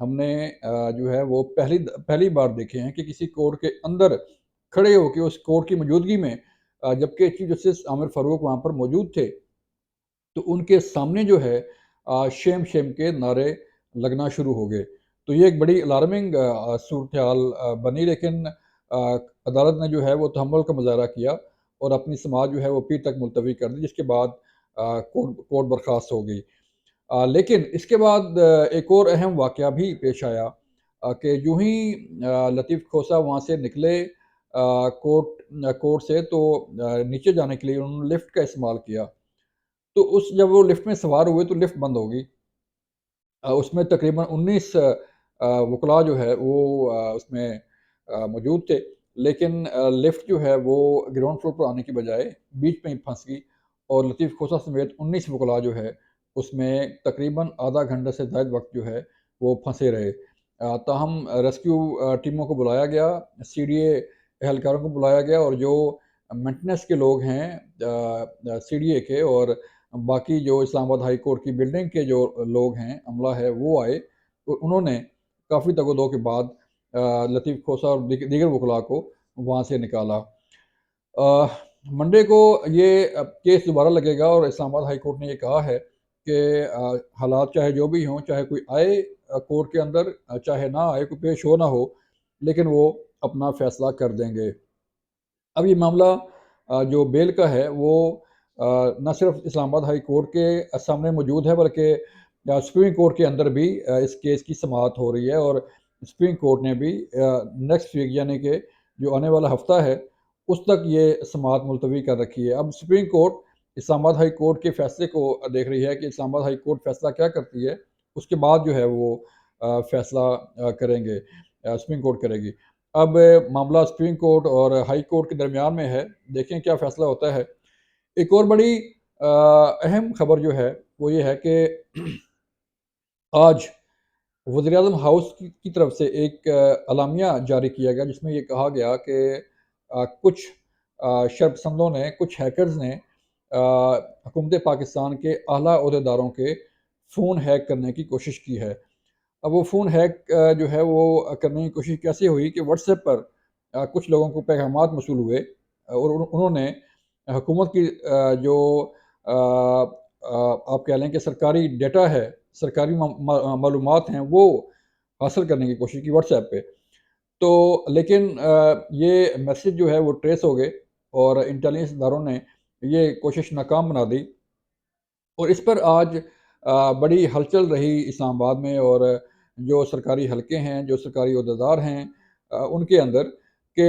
ہم نے جو ہے وہ پہلی بار دیکھے ہیں کہ کسی کورٹ کے اندر کھڑے ہو کے اس کورٹ کی موجودگی میں جبکہ چیف جسٹس عامر فاروق وہاں پر موجود تھے، تو ان کے سامنے جو ہے شیم شیم کے نعرے لگنا شروع ہو گئے۔ تو یہ ایک بڑی الارمنگ صورتحال بنی، لیکن عدالت نے جو ہے وہ تحمل کا مظاہرہ کیا اور اپنی سماعت جو ہے وہ پیر تک ملتوی کر دی، جس کے بعد کورٹ برخاست ہو گئی۔ لیکن اس کے بعد ایک اور اہم واقعہ بھی پیش آیا کہ یوں ہی لطیف کھوسہ وہاں سے نکلے کورٹ سے، تو نیچے جانے کے لیے انہوں نے لفٹ کا استعمال کیا۔ تو جب وہ لفٹ میں سوار ہوئے تو لفٹ بند ہو گئی۔ اس میں تقریباً 19 وکلاء جو ہے وہ اس میں موجود تھے، لیکن لفٹ جو ہے وہ گراؤنڈ فلور پر آنے کی بجائے بیچ میں ہی پھنس گئی، اور لطیف کھوسہ سمیت 19 وکلاء جو ہے اس میں تقریباً آدھا گھنٹہ سے زائد وقت جو ہے وہ پھنسے رہے۔ تاہم ریسکیو ٹیموں کو بلایا گیا، سی ڈی اے اہلکاروں کو بلایا گیا، اور جو مینٹننس کے لوگ ہیں سی ڈی اے کے، اور باقی جو اسلام آباد ہائی کورٹ کی بلڈنگ کے جو لوگ ہیں، عملہ ہے، وہ آئے، اور انہوں نے کافی تگ و دو کے بعد لطیف کھوسہ اور دیگر وکلاء کو وہاں سے نکالا۔ منڈے کو یہ کیس دوبارہ لگے گا، اور اسلام آباد ہائی کورٹ نے یہ کہا ہے کہ حالات چاہے جو بھی ہوں، چاہے کوئی آئے کورٹ کے اندر، چاہے نہ آئے، کوئی پیش ہو نہ ہو، لیکن وہ اپنا فیصلہ کر دیں گے۔ اب یہ معاملہ جو بیل کا ہے وہ نہ صرف اسلام آباد ہائی کورٹ کے سامنے موجود ہے، بلکہ سپریم کورٹ کے اندر بھی اس کیس کی سماعت ہو رہی ہے، اور سپریم کورٹ نے بھی نیکسٹ ویک یعنی کہ جو آنے والا ہفتہ ہے اس تک یہ سماعت ملتوی کر رکھی ہے۔ اب سپریم کورٹ اسلام آباد ہائی کورٹ کے فیصلے کو دیکھ رہی ہے کہ اسلام آباد ہائی کورٹ فیصلہ کیا کرتی ہے، اس کے بعد جو ہے وہ فیصلہ کریں گے، سپریم کورٹ کرے گی۔ اب معاملہ سپریم کورٹ اور ہائی کورٹ کے درمیان میں ہے، دیکھیں کیا فیصلہ ہوتا ہے۔ ایک اور بڑی اہم خبر جو ہے وہ یہ ہے کہ آج وزیراعظم ہاؤس کی طرف سے ایک اعلامیہ جاری کیا گیا، جس میں یہ کہا گیا کہ کچھ شرپسندوں پسندوں نے، کچھ ہیکرز نے حکومت پاکستان کے اعلیٰ عہدیداروں کے فون ہیک کرنے کی کوشش کی ہے۔ اب وہ فون ہیک جو ہے وہ کرنے کی کوشش کیسے ہوئی کہ واٹس ایپ پر کچھ لوگوں کو پیغامات موصول ہوئے، اور انہوں نے حکومت کی جو آپ کہہ لیں کہ سرکاری ڈیٹا ہے، سرکاری معلومات ہیں، وہ حاصل کرنے کی کوشش کی واٹس ایپ پہ۔ تو لیکن یہ میسیج جو ہے وہ ٹریس ہو گئے، اور انٹیلیجنس اداروں نے یہ کوشش ناکام بنا دی، اور اس پر آج بڑی ہلچل رہی اسلام آباد میں، اور جو سرکاری حلقے ہیں، جو سرکاری عہدیدار ہیں ان کے اندر، کہ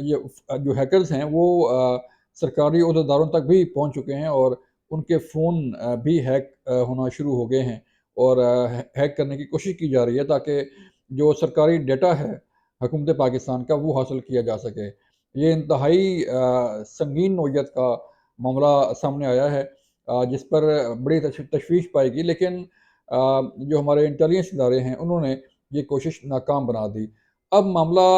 یہ جو ہیکرز ہیں وہ سرکاری عہدیداروں تک بھی پہنچ چکے ہیں، اور ان کے فون بھی ہیک ہونا شروع ہو گئے ہیں، اور ہیک کرنے کی کوشش کی جا رہی ہے تاکہ جو سرکاری ڈیٹا ہے حکومت پاکستان کا وہ حاصل کیا جا سکے۔ یہ انتہائی سنگین نوعیت کا معاملہ سامنے آیا ہے، جس پر بڑی تشویش پائے گی، لیکن جو ہمارے انٹیلیجنس ادارے ہیں انہوں نے یہ کوشش ناکام بنا دی۔ اب معاملہ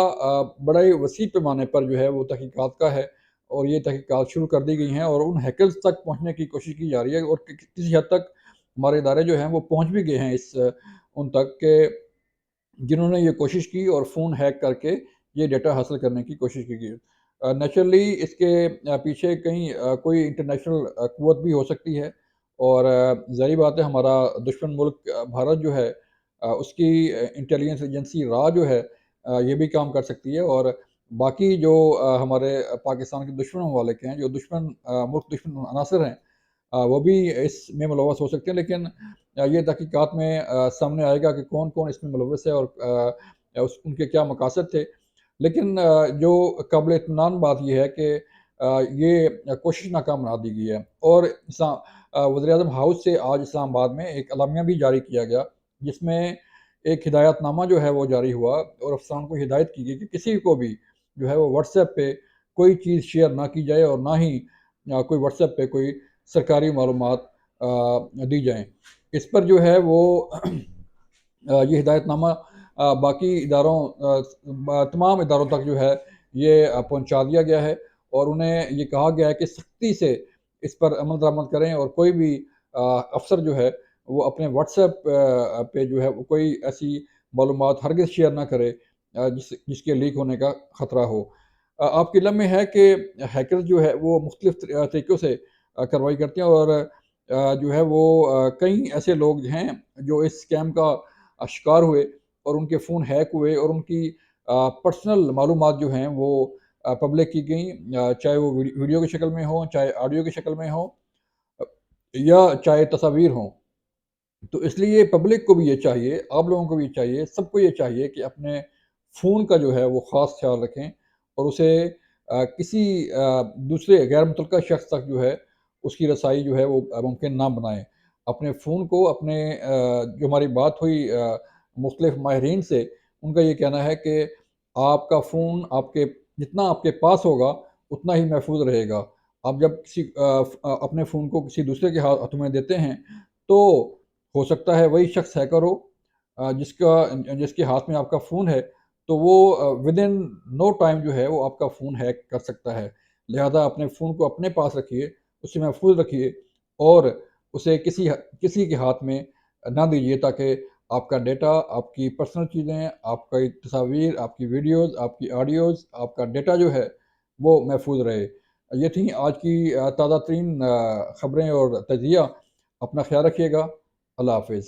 بڑے وسیع پیمانے پر جو ہے وہ تحقیقات کا ہے، اور یہ تحقیقات شروع کر دی گئی ہیں، اور ان ہیکرز تک پہنچنے کی کوشش کی جا رہی ہے، اور کسی حد تک ہمارے ادارے جو ہیں وہ پہنچ بھی گئے ہیں ان تک، کہ جنہوں نے یہ کوشش کی اور فون ہیک کر کے یہ ڈیٹا حاصل کرنے کی کوشش کی گئی۔ نیچرلی اس کے پیچھے کہیں کوئی انٹرنیشنل قوت بھی ہو سکتی ہے، اور ظاہری بات ہے ہمارا دشمن ملک بھارت جو ہے اس کی انٹیلیجنس ایجنسی را جو ہے یہ بھی کام کر سکتی ہے، اور باقی جو ہمارے پاکستان کے دشمن ممالک ہیں، جو ملک دشمن عناصر ہیں، وہ بھی اس میں ملوث ہو سکتے ہیں، لیکن یہ تحقیقات میں سامنے آئے گا کہ کون کون اس میں ملوث ہے، اور ان کے کیا مقاصد تھے۔ لیکن جو قابل اطمینان بات یہ ہے کہ یہ کوشش ناکام بنا دی گئی ہے، اور وزیراعظم ہاؤس سے آج اسلام آباد میں ایک اعلامیہ بھی جاری کیا گیا، جس میں ایک ہدایت نامہ جو ہے وہ جاری ہوا، اور افسران کو ہدایت کی گئی کہ کسی کو بھی جو ہے وہ واٹس ایپ پہ کوئی چیز شیئر نہ کی جائے، اور نہ ہی کوئی واٹس ایپ پہ کوئی سرکاری معلومات دی جائیں۔ اس پر جو ہے وہ یہ ہدایت نامہ باقی تمام اداروں تک جو ہے یہ پہنچا دیا گیا ہے، اور انہیں یہ کہا گیا ہے کہ سختی سے اس پر عمل درآمد کریں، اور کوئی بھی افسر جو ہے وہ اپنے واٹس ایپ پہ جو ہے وہ کوئی ایسی معلومات ہرگز شیئر نہ کرے جس کے لیک ہونے کا خطرہ ہو۔ آپ کے علم میں ہے کہ ہیکر جو ہے وہ مختلف طریقوں سے کارروائی کرتے ہیں، اور جو ہے وہ کئی ایسے لوگ ہیں جو اس اسکیم کا شکار ہوئے اور ان کے فون ہیک ہوئے اور ان کی پرسنل معلومات جو ہیں وہ پبلک کی گئیں، چاہے وہ ویڈیو کی شکل میں ہوں، چاہے آڈیو کی شکل میں ہوں، یا چاہے تصاویر ہوں۔ تو اس لیے پبلک کو بھی یہ چاہیے، آپ لوگوں کو بھی یہ چاہیے، سب کو یہ چاہیے کہ اپنے فون کا جو ہے وہ خاص خیال رکھیں، اور اسے کسی دوسرے غیر متعلقہ شخص تک جو ہے اس کی رسائی جو ہے وہ ممکن نہ بنائیں۔ اپنے فون کو اپنے جو ہماری بات ہوئی مختلف ماہرین سے، ان کا یہ کہنا ہے کہ آپ کا فون جتنا آپ کے پاس ہوگا اتنا ہی محفوظ رہے گا۔ آپ جب اپنے فون کو کسی دوسرے کے ہاتھوں میں دیتے ہیں تو ہو سکتا ہے وہی شخص ہیکر ہو، جس کے ہاتھ میں آپ کا فون ہے، تو وہ ود ان نو ٹائم جو ہے وہ آپ کا فون ہیک کر سکتا ہے۔ لہذا اپنے فون کو اپنے پاس رکھیے، اسے محفوظ رکھیے، اور اسے کسی کے ہاتھ میں نہ دیجیے، تاکہ آپ کا ڈیٹا، آپ کی پرسنل چیزیں، آپ کی تصاویر، آپ کی ویڈیوز، آپ کی آڈیوز، آپ کا ڈیٹا جو ہے وہ محفوظ رہے۔ یہ تھیں آج کی تازہ ترین خبریں اور تجزیہ۔ اپنا خیال رکھیے گا۔ اللہ حافظ۔